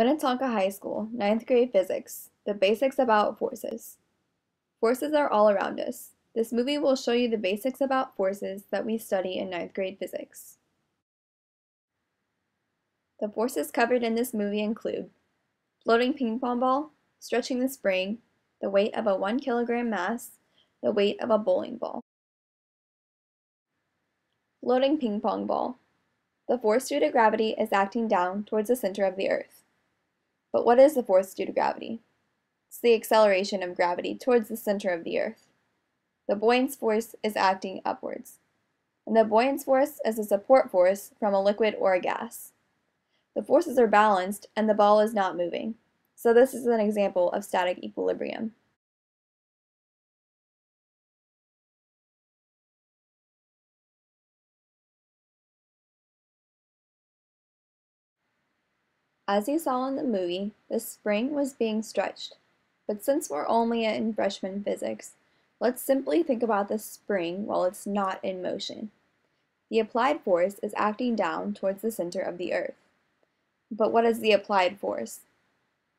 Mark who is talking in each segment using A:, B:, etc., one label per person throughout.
A: Minnetonka High School, ninth grade physics, the basics about forces. Forces are all around us. This movie will show you the basics about forces that we study in ninth grade physics. The forces covered in this movie include floating ping pong ball, stretching the spring, the weight of a 1 kilogram mass, the weight of a bowling ball. Floating ping pong ball. The force due to gravity is acting down towards the center of the earth. But what is the force due to gravity? It's the acceleration of gravity towards the center of the earth. The buoyance force is acting upwards. And the buoyance force is a support force from a liquid or a gas. The forces are balanced and the ball is not moving. So this is an example of static equilibrium. As you saw in the movie, the spring was being stretched. But since we're only in freshman physics, let's simply think about the spring while it's not in motion. The applied force is acting down towards the center of the earth. But what is the applied force?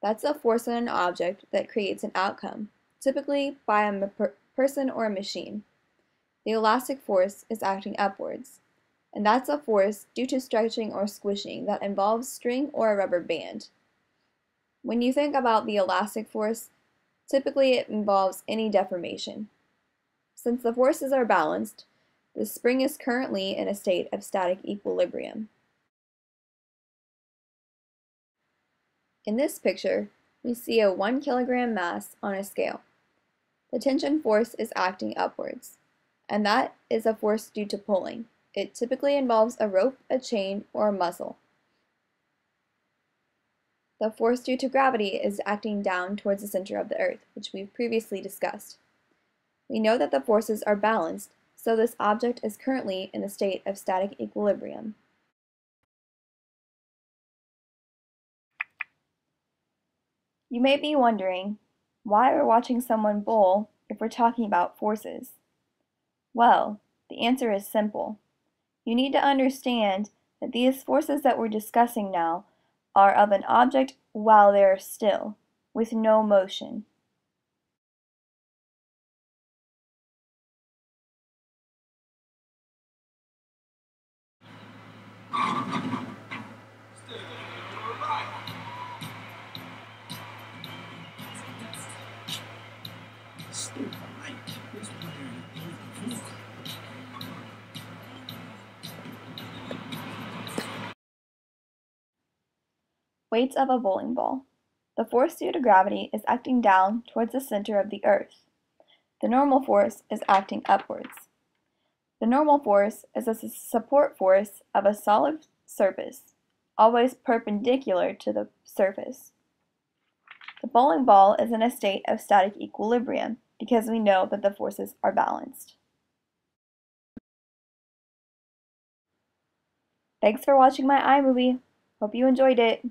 A: That's a force on an object that creates an outcome, typically by a person or a machine. The elastic force is acting upwards, and that's a force due to stretching or squishing that involves string or a rubber band. When you think about the elastic force, typically it involves any deformation. Since the forces are balanced, the spring is currently in a state of static equilibrium. In this picture, we see a 1 kilogram mass on a scale. The tension force is acting upwards, and that is a force due to pulling. It typically involves a rope, a chain, or a muscle. The force due to gravity is acting down towards the center of the earth, which we've previously discussed. We know that the forces are balanced, so this object is currently in a state of static equilibrium. You may be wondering, why we're watching someone bowl if we're talking about forces? Well, the answer is simple. You need to understand that these forces that we're discussing now are of an object while they're still, with no motion. Weights of a bowling ball. The force due to gravity is acting down towards the center of the earth. The normal force is acting upwards. The normal force is a support force of a solid surface, always perpendicular to the surface. The bowling ball is in a state of static equilibrium because we know that the forces are balanced. Thanks for watching my iMovie. Hope you enjoyed it.